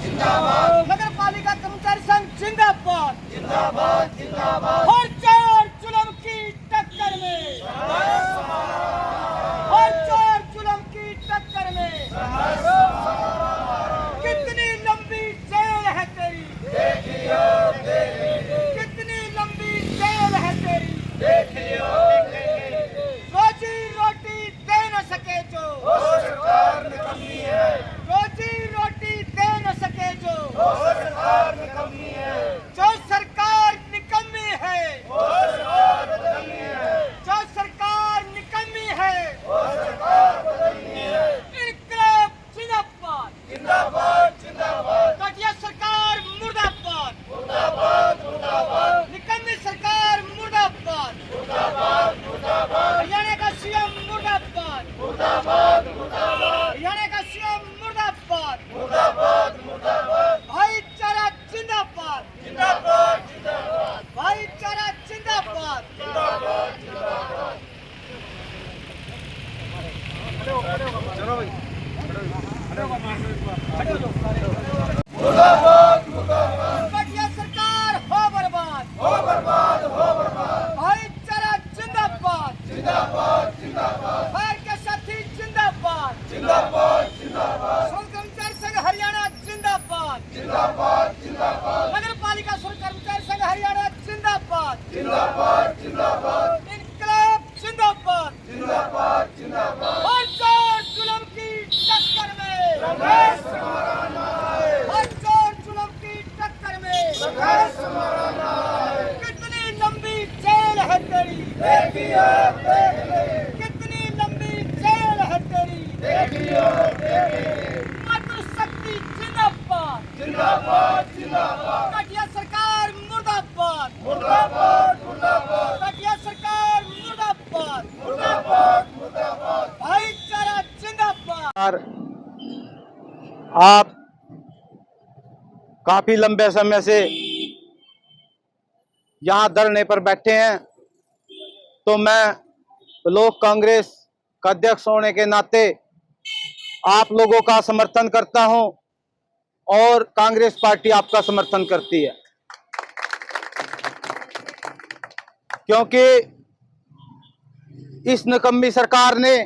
नगर पालिका कर्मचारी संघ जिंदाबाद हर चार जुल्म की टक्कर में हर चार जुल्म की टक्कर में कितनी लंबी जेल है तेरी कितनी लंबी जेल है तेरी रोजी रोटी दे न सके जो रोजी रोटी दे न सके जो सरकार निकम्मी है जो सरकार निकम्मी है इनकलाब जिंदाबाद घटिया सरकार मुर्दाबाद निकम्मी सरकार मुर्दाबाद हरियाणा का सीएम मुर्दाबाद हरियाणा का सीएम मुर्दाबाद भाईचारा जिंदाबाद भाईचारा जिंदाबाद घटिया सरकार हो बर्बाद भाईचारा जिंदाबाद भाई के साथी जिंदाबाद श्रम कर्मचारी संघ हरियाणा जिंदाबाद नगर पालिका श्रम कर्मचारी संघ हरियाणा जिंदाबाद इनकलाब जिंदाबाद हर चार जुल्म की टक्कर में हर चार जुल्म की टक्कर में कितनी लंबी जेल है तेरी कितनी लंबी जेल है तेरी मातृशक्ति जिंदाबाद घटिया सरकार मुर्दाबाद घटिया सरकार मुर्दाबाद भाईचारा जिंदाबाद। आप काफी लंबे समय से यहाँ धरने पर बैठे हैं, तो मैं ब्लॉक कांग्रेस का अध्यक्ष होने के नाते आप लोगों का समर्थन करता हूं और कांग्रेस पार्टी आपका समर्थन करती है, क्योंकि इस निकम्मी सरकार ने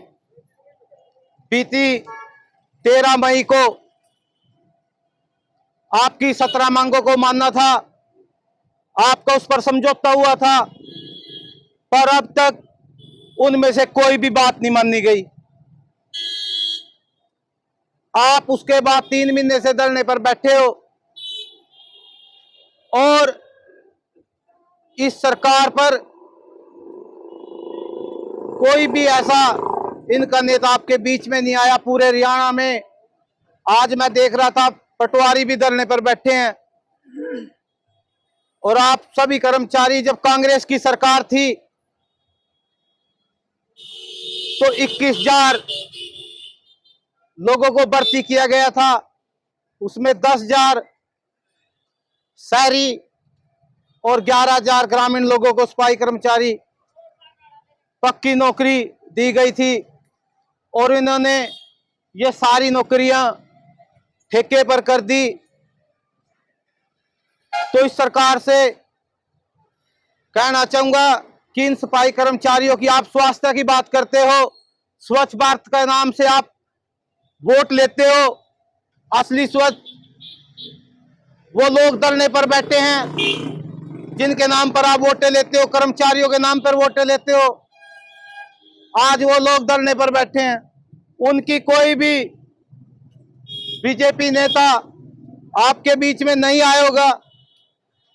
बीती 13 मई को आपकी 17 मांगों को मानना था, आपका उस पर समझौता हुआ था, पर अब तक उनमें से कोई भी बात नहीं मानी गई। आप उसके बाद 3 महीने से धरने पर बैठे हो और इस सरकार पर कोई भी ऐसा इनका नेता आपके बीच में नहीं आया। पूरे हरियाणा में आज मैं देख रहा था पटवारी भी धरने पर बैठे हैं, और आप सभी कर्मचारी, जब कांग्रेस की सरकार थी तो 21,000 लोगों को भर्ती किया गया था, उसमें 10,000 शहरी और 11,000 ग्रामीण लोगों को सफाई कर्मचारी पक्की नौकरी दी गई थी, और इन्होंने ये सारी नौकरियां ठेके पर कर दी। तो इस सरकार से कहना चाहूंगा कि इन सफाई कर्मचारियों की, आप स्वास्थ्य की बात करते हो, स्वच्छ भारत का नाम से आप वोट लेते हो, असली स्वच्छ वो लोग धरने पर बैठे हैं जिनके नाम पर आप वोटें लेते हो, कर्मचारियों के नाम पर वोटें लेते हो। आज वो लोग धरने पर बैठे हैं, उनकी कोई भी बीजेपी नेता आपके बीच में नहीं आया होगा,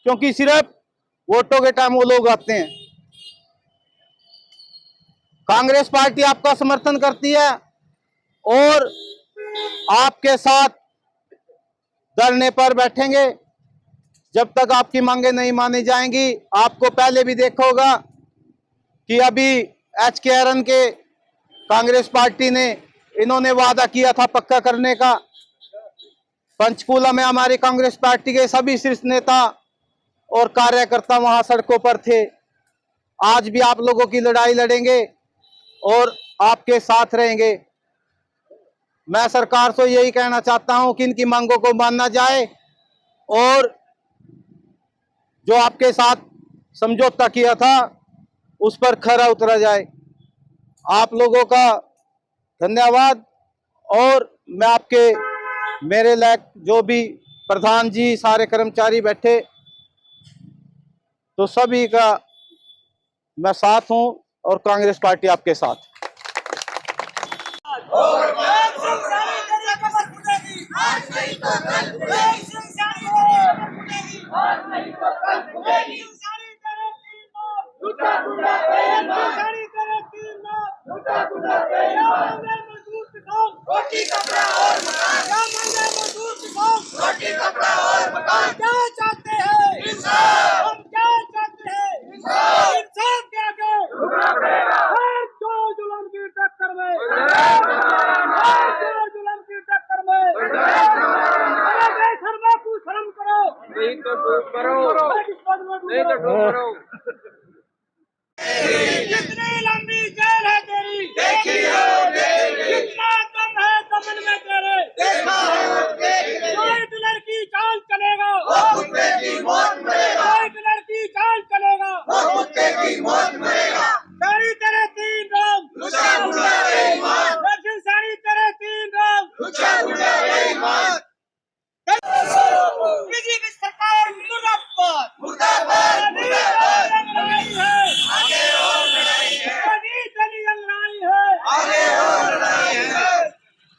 क्योंकि सिर्फ वोटों के टाइम वो लोग आते हैं। कांग्रेस पार्टी आपका समर्थन करती है और आपके साथ धरने पर बैठेंगे जब तक आपकी मांगे नहीं मानी जाएंगी। आपको पहले भी देखा होगा कि अभी HKRN के कांग्रेस पार्टी ने इन्होंने वादा किया था पक्का करने का। पंचकूला में हमारी कांग्रेस पार्टी के सभी शीर्ष नेता और कार्यकर्ता वहां सड़कों पर थे। आज भी आप लोगों की लड़ाई लड़ेंगे और आपके साथ रहेंगे। मैं सरकार से यही कहना चाहता हूं कि इनकी मांगों को माना जाए और जो आपके साथ समझौता किया था उस पर खरा उतरा जाए। आप लोगों का धन्यवाद। और मैं आपके मेरे लायक जो भी प्रधान जी सारे कर्मचारी बैठे तो सभी का मैं साथ हूं और कांग्रेस पार्टी आपके साथ। रोटी कपड़ा और मकान क्या चाहते हैं? इंसाफ। हम क्या चाहते हैं? इंसाफ के आगे हर जो जुल्म की टक्कर में, हर जो जुल्म की टक्कर में अरे बेशर्मा को शर्म करो, नहीं तो ठोक करो। कितनी लंबी जेल है तेरी, देखी हो कितना दम है दमन में तेरे, देखा हो कोई डलर की चाल चलेगा वो कुत्ते की मौत मरेगा, कोई डलर की चाल चलेगा वो कुत्ते की मौत मरेगा। सारी तेरे 3 नाम लुचा बुढ़ा बेईमान, दर्शन सारी तेरे 3 नाम लुचा बुढ़ा बेईमान। बीजेपी सरकार मुर्दाबाद मुर्दाबाद मुर्दाबाद। लड़ाई है आगे और लड़ाई है, कभी चली लड़ाई है आगे और लड़ाई है।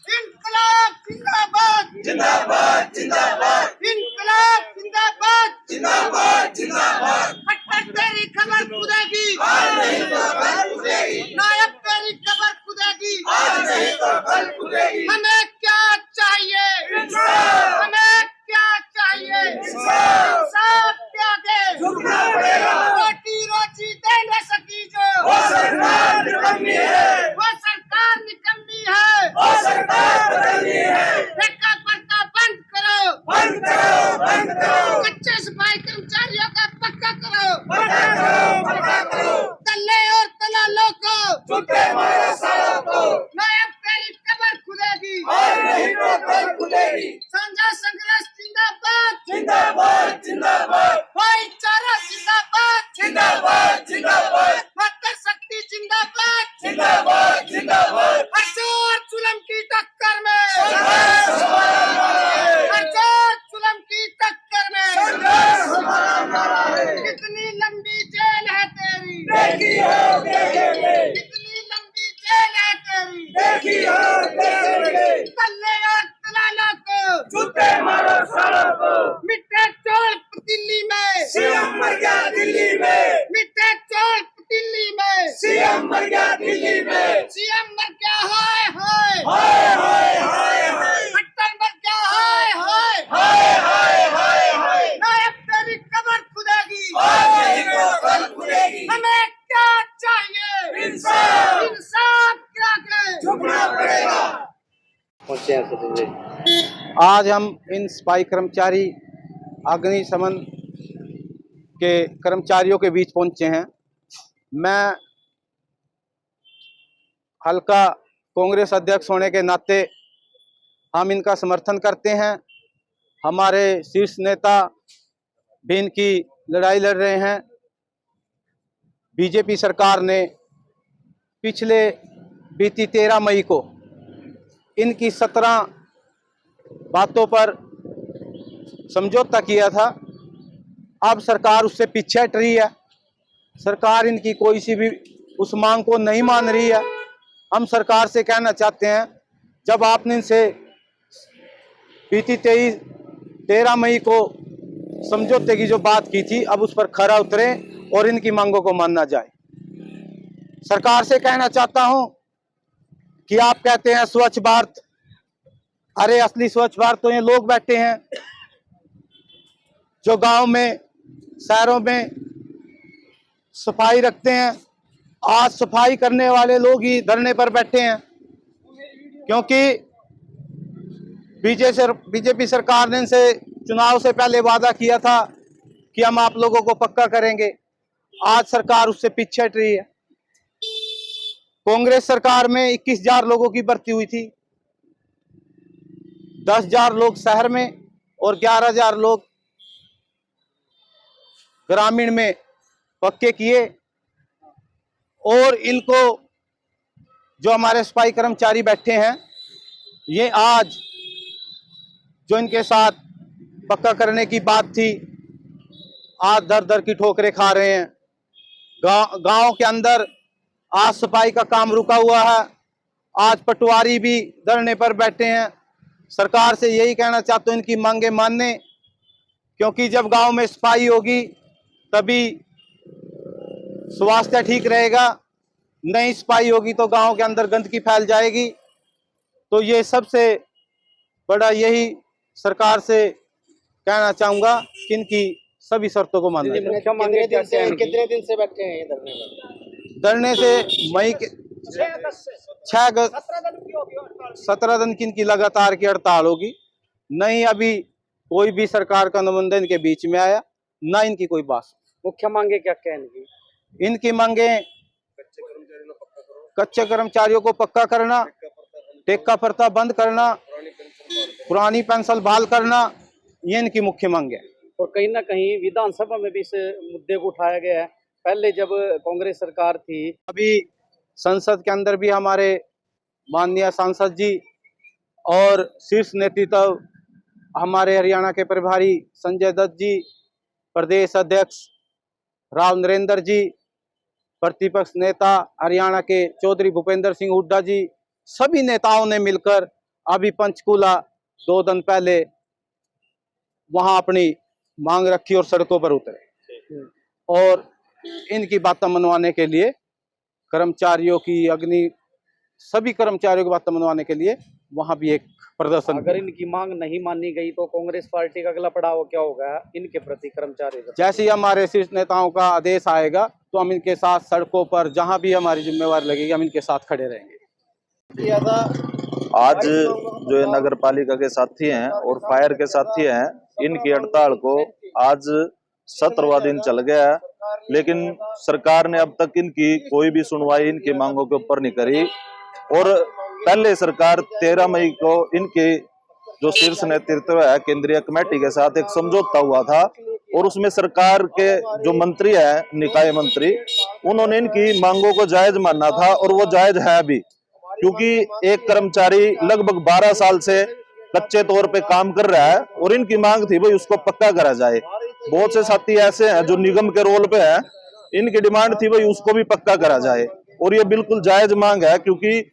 इंकलाब जिंदाबाद जिंदाबाद जिंदाबाद, इंकलाब जिंदाबाद जिंदाबाद जिंदाबाद। खट्टर तेरी खबर खुदेगी आज नहीं तो कल खुदेगी, नायक तेरी खबर खुदेगी आज नहीं तो कल खुदेगी। हमें क्या चाहिए? इंसाफ। हमें क्या चाहिए? इंसाफ के आगे झुकना पड़ेगा। रोटी रोजी दे न सकी जो वो सरकार निकम्मी है, वो सरकार निकम्मी है, वो सरकार बदलनी है। ठेका पड़ता बंद करो, बंद करो, बंद करो। कच्चे सफाई कर्मचारियों का पक्का करो, पक्का करो, पक्का करो। दल्ले और दलालों को छुट्टे मारो सालों को, नायक तेरी कब्र खुलेगी और नहीं तो कल खुलेगी। साझा संघर्ष जिंदाबाद जिंदाबाद जिंदाबाद, भाईचारा जिंदाबाद जिंदाबाद जिंदाबाद, मातृ शक्ति जिंदाबाद जिंदाबाद जिंदाबाद। हरजोर जुल्म की टक्कर में संघर्ष हमारा नारा है, हरजोर जुल्म की टक्कर में संघर्ष हमारा नारा है। कितनी लंबी जेल है तेरी, देखी हो देखेंगे, कितनी लंबी जेल है तेरी, देखी हो देखेंगे। दल्ले और दलालों को छुट्टे मारो सालों को, मिट्टे चोर दिल्ली में सीएम मर गया दिल्ली में, मिट्टे चोर दिल्ली में सीएम मर गया दिल्ली में, सीएम मर गया हाय हाय हाय हाय हाय हाय, खट्टर मर गया हाय हाय हाय हाय हाय हाय। नायक तेरी कब्र खुदेगी आज नहीं तो कल खुदेगी। हमें क्या चाहिए? इंसाफ। इंसाफ के आगे झुकना पड़ेगा। आज हम इन सफाई कर्मचारी अग्निशमन के कर्मचारियों के बीच पहुंचे हैं। मैं हल्का कांग्रेस अध्यक्ष होने के नाते हम इनका समर्थन करते हैं। हमारे शीर्ष नेता भी इनकी लड़ाई लड़ रहे हैं। बीजेपी सरकार ने पिछले बीती 13 मई को इनकी 17 बातों पर समझौता किया था। अब सरकार उससे पीछे हट रही है। सरकार इनकी कोई सी भी उस मांग को नहीं मान रही है। हम सरकार से कहना चाहते हैं, जब आपने इनसे बीती 13 मई को समझौते की जो बात की थी, अब उस पर खरा उतरे और इनकी मांगों को माना जाए। सरकार से कहना चाहता हूं कि आप कहते हैं स्वच्छ भारत, अरे असली स्वच्छ भारत तो ये लोग बैठे हैं जो गांव में शहरों में सफाई रखते हैं। आज सफाई करने वाले लोग ही धरने पर बैठे हैं, क्योंकि बीजेपी सरकार ने इनसे चुनाव से पहले वादा किया था कि हम आप लोगों को पक्का करेंगे। आज सरकार उससे पीछे हट रही है। कांग्रेस सरकार में 21,000 लोगों की भर्ती हुई थी, 10,000 लोग शहर में और 11,000 लोग ग्रामीण में पक्के किए। और इनको जो हमारे सफाई कर्मचारी बैठे हैं, ये आज जो इनके साथ पक्का करने की बात थी, आज दर दर की ठोकरें खा रहे हैं। गांव के अंदर आज सफाई का काम रुका हुआ है। आज पटवारी भी धरने पर बैठे हैं। सरकार से यही कहना चाहता हूं, इनकी मांगे मानने, क्योंकि जब गांव में सफाई होगी तभी स्वास्थ्य ठीक रहेगा। नहीं सफाई होगी तो गांव के अंदर गंदगी फैल जाएगी। तो ये सबसे बड़ा यही सरकार से कहना चाहूंगा कि इनकी सभी शर्तों को मानना चाहिए। कितने दिन से बैठे हैं ये धरने पर? धरने से मई के 17 दिन की इनकी लगातार की हड़ताल होगी। नहीं अभी कोई भी सरकार का नुमाइंदा इनके बीच में आया, ना इनकी कोई बात। मुख्य मांगे क्या क्या इनकी? इनकी मांगे कच्चे कर्मचारियों को पक्का करना, टेक्का प्रथा बंद करना, पुरानी पेंशन बहाल करना, ये इनकी मुख्य मांग है। और कहीं ना कहीं विधानसभा में भी इस मुद्दे को उठाया गया है। पहले जब कांग्रेस सरकार थी, अभी संसद के अंदर भी हमारे माननीय सांसद जी और शीर्ष नेतृत्व हमारे हरियाणा के प्रभारी संजय दत्त जी, प्रदेश अध्यक्ष राव नरेंद्र जी, प्रतिपक्ष नेता हरियाणा के चौधरी भूपेंद्र सिंह हुड्डा जी, सभी नेताओं ने मिलकर अभी पंचकूला 2 दिन पहले वहां अपनी मांग रखी और सड़कों पर उतरे। और इनकी बातें मनवाने के लिए कर्मचारियों की, सभी कर्मचारियों की बातें मनवाने के लिए वहां भी एक प्रदर्शन। अगर इनकी मांग नहीं मानी गई तो कांग्रेस पार्टी का अगला पड़ाव क्या होगा इनके प्रति कर्मचारी? जैसे ही हमारे शीर्ष नेताओं का आदेश आएगा तो हम इनके साथ सड़कों पर जहां भी हमारी जिम्मेवारी लगेगी हम इनके साथ खड़े रहेंगे। आज जो ये नगर पालिका के साथी हैं और फायर के साथी हैं, इनकी हड़ताल को आज 17वां दिन चल गया है, लेकिन सरकार ने अब तक इनकी कोई भी सुनवाई इनकी मांगों के ऊपर नहीं करी। और पहले सरकार 13 मई को इनके जो शीर्ष नेतृत्व है केंद्रीय कमेटी के साथ एक समझौता हुआ था, और उसमें सरकार के जो मंत्री है, निकाय मंत्री, उन्होंने इनकी मांगों को जायज माना था और वो जायज है भी, क्योंकि एक कर्मचारी लगभग 12 साल से कच्चे तौर पे काम कर रहा है और इनकी मांग थी भाई उसको पक्का करा जाए। बहुत से साथी ऐसे हैं जो निगम के रोल पे हैं, इनकी डिमांड थी भाई उसको भी पक्का करा जाए, और ये बिल्कुल जायज मांग है, क्योंकि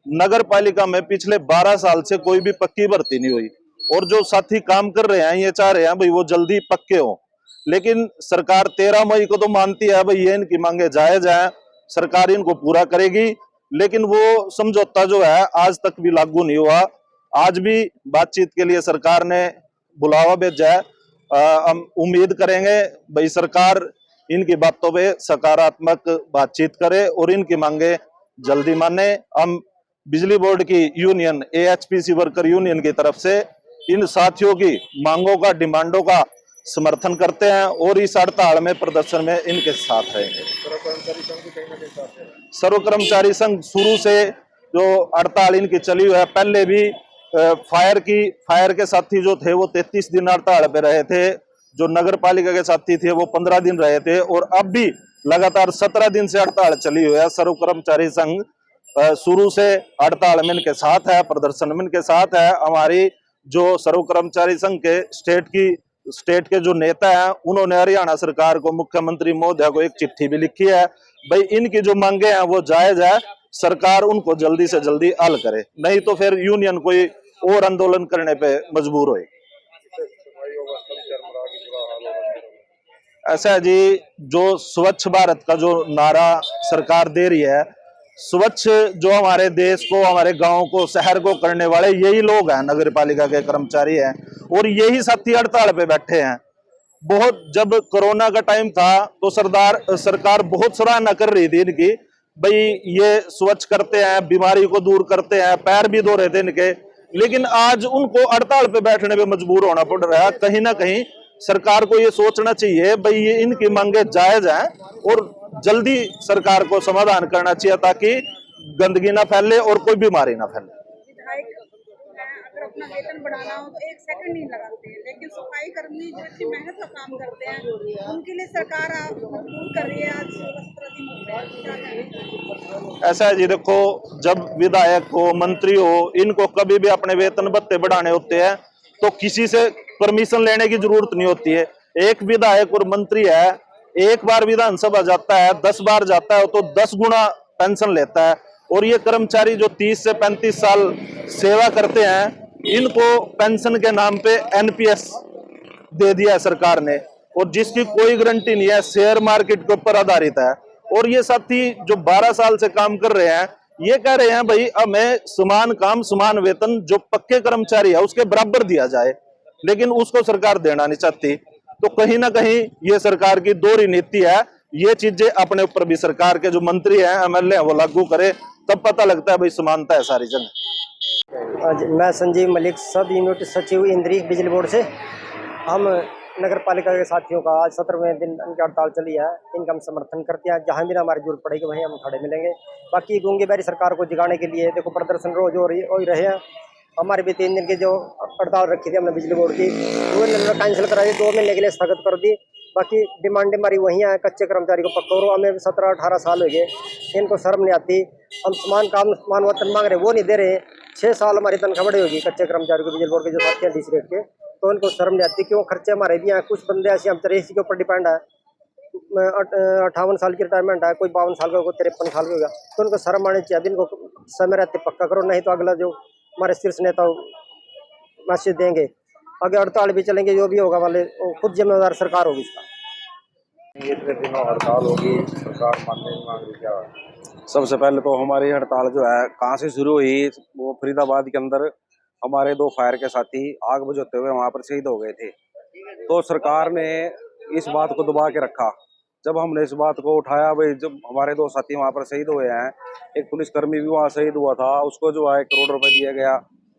नगर पालिका में पिछले 12 साल से कोई भी पक्की भर्ती नहीं हुई, और जो साथी काम कर रहे हैं ये चाह रहे हैं भाई वो जल्दी पक्के हो। लेकिन सरकार 13 मई को तो मानती है भाई ये इनकी मांगे जायज है, सरकार इनको पूरा करेगी, लेकिन वो समझौता जो है आज तक भी लागू नहीं हुआ। आज भी बातचीत के लिए सरकार ने बुलावा भेजा है। हम उम्मीद करेंगे भाई सरकार इनकी बातों पे सकारात्मक बातचीत करे और इनकी मांगे जल्दी माने। हम बिजली बोर्ड की यूनियन AHPC वर्कर यूनियन की तरफ से इन साथियों की मांगों का, डिमांडों का समर्थन करते हैं और इस हड़ताल में, प्रदर्शन में इनके साथ रहेंगे। सर्व कर्मचारी संघ शुरू से जो हड़ताल इनकी चली हुई है, पहले भी फायर के साथी जो थे वो 33 दिन हड़ताल पे रहे थे, जो नगर पालिका के साथी थे वो 15 दिन रहे थे, और अब भी लगातार 17 दिन से हड़ताल चली हुई है। सर्व कर्मचारी संघ शुरू से हड़ताल में इनके साथ है, प्रदर्शन में इनके साथ है। हमारी जो सर्व कर्मचारी संघ के स्टेट के जो नेता हैं, उन्होंने हरियाणा सरकार को, मुख्यमंत्री महोदय को एक चिट्ठी भी लिखी है भाई इनकी जो मांगे हैं वो जायज है, सरकार उनको जल्दी से जल्दी हल करे, नहीं तो फिर यूनियन कोई और आंदोलन करने पे मजबूर होए। ऐसा है जी, जो स्वच्छ भारत का जो नारा सरकार दे रही है, स्वच्छ जो हमारे देश को, हमारे गांव को, शहर को करने वाले यही लोग हैं, नगर पालिका के कर्मचारी हैं, और यही साथी हड़ताल पे बैठे हैं। बहुत जब कोरोना का टाइम था तो सरकार बहुत सराहना कर रही थी इनकी, भाई ये स्वच्छ करते हैं, बीमारी को दूर करते हैं, पैर भी धो रहे थे इनके, लेकिन आज उनको हड़ताल पे बैठने पे मजबूर होना पड़ रहा है। कहीं ना कहीं सरकार को ये सोचना चाहिए भाई ये इनकी मांगे जायज हैं और जल्दी सरकार को समाधान करना चाहिए, ताकि गंदगी ना फैले और कोई बीमारी ना फैले। अपना वेतन बढ़ाना हो तो 1 सेकंड नहीं लगाते हैं, लेकिन सफाई कर्मी जो इतनी मेहनत का काम करते हैं उनके लिए सरकार मजबूर कर रही है। आज 16-17 दिन हो गए हैं, क्या करें? ऐसा है जी, देखो जब विधायक हो मंत्री हो इनको कभी भी अपने वेतन भत्ते बढ़ाने होते हैं तो किसी से परमिशन लेने की जरूरत नहीं होती है। एक विधायक और मंत्री है, एक बार विधानसभा जाता है, 10 बार जाता है तो 10 गुना पेंशन लेता है। और ये कर्मचारी जो 30 से 35 साल सेवा करते हैं इनको पेंशन के नाम पे एनपीएस दे दिया है सरकार ने, और जिसकी कोई गारंटी नहीं है, शेयर मार्केट के ऊपर आधारित है। और ये साथी जो 12 साल से काम कर रहे हैं ये कह रहे हैं भाई हमें समान काम समान वेतन जो पक्के कर्मचारी है उसके बराबर दिया जाए, लेकिन उसको सरकार देना नहीं चाहती। तो कहीं ना कहीं ये सरकार की दोहरी नीति है। ये चीजें अपने ऊपर भी सरकार के जो मंत्री हैं एमएलए वो लागू करे, तब पता लगता है भाई समानता है सारी जगह। आज मैं संजीव मलिक, सब यूनिट सचिव इंद्री बिजली बोर्ड से। हम नगर पालिका के साथियों का आज 17वें दिन इनकी हड़ताल चली है, इनका हम समर्थन करते हैं। जहाँ भी हमारी जरूरत पड़ेगी वहीं हम खड़े मिलेंगे। बाकी गूंगी बैरी सरकार को जगाने के लिए देखो प्रदर्शन रोज हो रहे हैं। हमारे भी 3 दिन की जो हड़ताल रखी थी हमने बिजली बोर्ड की 2 दिन में कैंसिल कराई, 2 महीने के लिए स्थगित कर दी। बाकी डिमांड हमारी वही है, कच्चे कर्मचारी को पक्का करो। हमें 17-18 साल हो गए, इनको शर्म नहीं आती। हम समान काम समान वेतन मांग रहे, वो नहीं दे रहे। 6 साल हमारी तनख्वाह बढ़ी होगी कच्चे कर्मचारी को बिजली बोर्ड के जो साथी हैं डिस्ट्रिक्ट रेट के, तो उनको शर्म नहीं आती। क्यों खर्चे हमारे भी हैं, कुछ बंदे ऐसे हम 83 के ऊपर डिपेंड है, 58 साल की रिटायरमेंट है, कोई 52 साल का, कोई 53 साल का होगा, तो उनको शर्म आनी चाहिए। इनको समय रहते पक्का करो, नहीं तो अगला जो हमारे शीर्ष नेता मैसेज देंगे, आगे हड़ताल भी चलेंगे, जो भी होगा वाले खुद जिम्मेदार सरकार होगी इसका। इतने दिनों हड़ताल होगी, सरकार मानने नहीं मांग रही, क्या? सबसे पहले तो हमारी हड़ताल जो है कहाँ से शुरू हुई, वो फरीदाबाद के अंदर हमारे 2 फायर के साथी आग बुझाते हुए वहां पर शहीद हो गए थे। तो सरकार ने इस बात को दबा के रखा। जब हमने इस बात को उठाया, भाई जब हमारे 2 साथी वहां पर शहीद हुए हैं, एक पुलिसकर्मी भी वहां शहीद हुआ था, उसको जो है 1 करोड़ रुपए दिया गया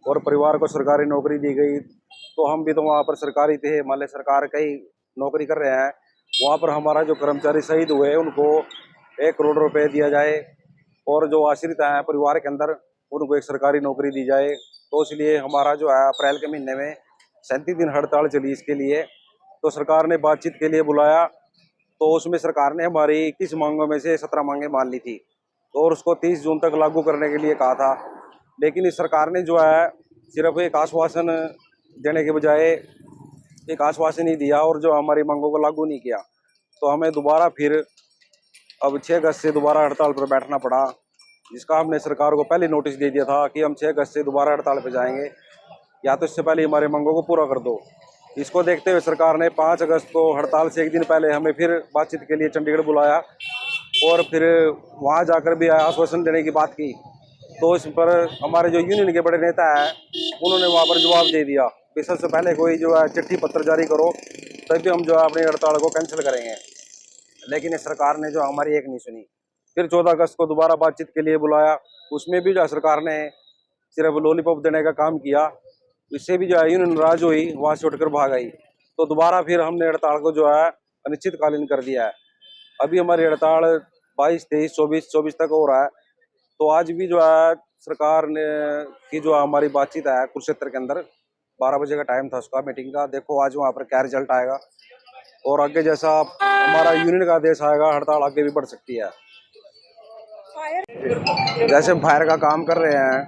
और परिवार को सरकारी नौकरी दी गई, तो हम भी तो वहां पर सरकारी थे, मान ली सरकार का ही नौकरी कर रहे हैं। वहाँ पर हमारा जो कर्मचारी शहीद हुए उनको 1 करोड़ रुपए दिया जाए और जो आश्रित हैं परिवार के अंदर उनको एक सरकारी नौकरी दी जाए। तो इसलिए हमारा जो है अप्रैल के महीने में 37 दिन हड़ताल चली इसके लिए। तो सरकार ने बातचीत के लिए बुलाया, तो उसमें सरकार ने हमारी 21 मांगों में से 17 मांगें मान ली थी और उसको 30 जून तक लागू करने के लिए कहा था। लेकिन इस सरकार ने जो है सिर्फ एक आश्वासन देने के बजाय एक आश्वासन ही दिया और जो हमारी मांगों को लागू नहीं किया। तो हमें दोबारा फिर अब 6 अगस्त से दोबारा हड़ताल पर बैठना पड़ा, जिसका हमने सरकार को पहले नोटिस दे दिया था कि हम 6 अगस्त से दोबारा हड़ताल पर जाएंगे, या तो इससे पहले हमारी मांगों को पूरा कर दो। इसको देखते हुए सरकार ने 5 अगस्त को हड़ताल से 1 दिन पहले हमें फिर बातचीत के लिए चंडीगढ़ बुलाया और फिर वहाँ जाकर भी आश्वासन देने की बात की। तो इस पर हमारे जो यूनियन के बड़े नेता हैं उन्होंने वहाँ पर जवाब दे दिया कि सबसे पहले कोई जो है चिट्ठी पत्र जारी करो, तभी हम जो है अपनी हड़ताल को कैंसिल करेंगे। लेकिन इस सरकार ने जो हमारी एक नहीं सुनी। फिर 14 अगस्त को दोबारा बातचीत के लिए बुलाया, उसमें भी जो सरकार ने सिर्फ लॉलीपॉप देने का काम किया। इससे भी जो है यूनियन नाराज हुई, वहाँ से उठकर भाग आई। तो दोबारा फिर हमने हड़ताल को जो है अनिश्चितकालीन कर दिया है। अभी हमारी हड़ताल 22, 23, 24 तक हो रहा है। तो आज भी जो है सरकार ने की जो हमारी बातचीत है कुरुक्षेत्र के अंदर 12 बजे का टाइम था उसका मीटिंग का। देखो आज वहाँ पर क्या रिजल्ट आएगा और आगे जैसा हमारा यूनियन का आदेश आएगा हड़ताल आगे भी बढ़ सकती है। जैसे फायर का काम कर रहे हैं,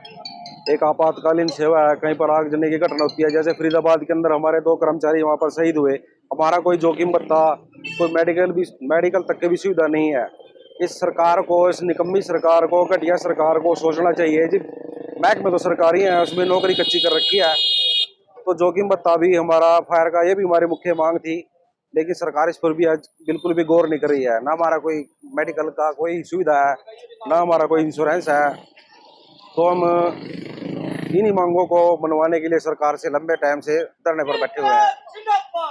एक आपातकालीन सेवा है, कहीं पर आग जलने की घटना होती है। जैसे फरीदाबाद के अंदर हमारे 2 कर्मचारी वहाँ पर शहीद हुए, हमारा कोई जोखिम भत्ता, कोई मेडिकल तक की भी सुविधा नहीं है। इस सरकार को, इस निकम्मी सरकार को, घटिया सरकार को सोचना चाहिए जी। महकमे तो सरकारी है, उसमें नौकरी कच्ची कर रखी है, तो जोखिम भत्ता भी हमारा फायर का ये भी हमारी मुख्य मांग थी। लेकिन सरकार इस पर भी आज बिल्कुल भी गौर नहीं कर रही है। ना हमारा कोई मेडिकल का कोई सुविधा है, ना हमारा कोई इंश्योरेंस है। तो हम इन्हीं मांगों को मनवाने के लिए सरकार से लंबे टाइम से धरने पर बैठे हुए हैं।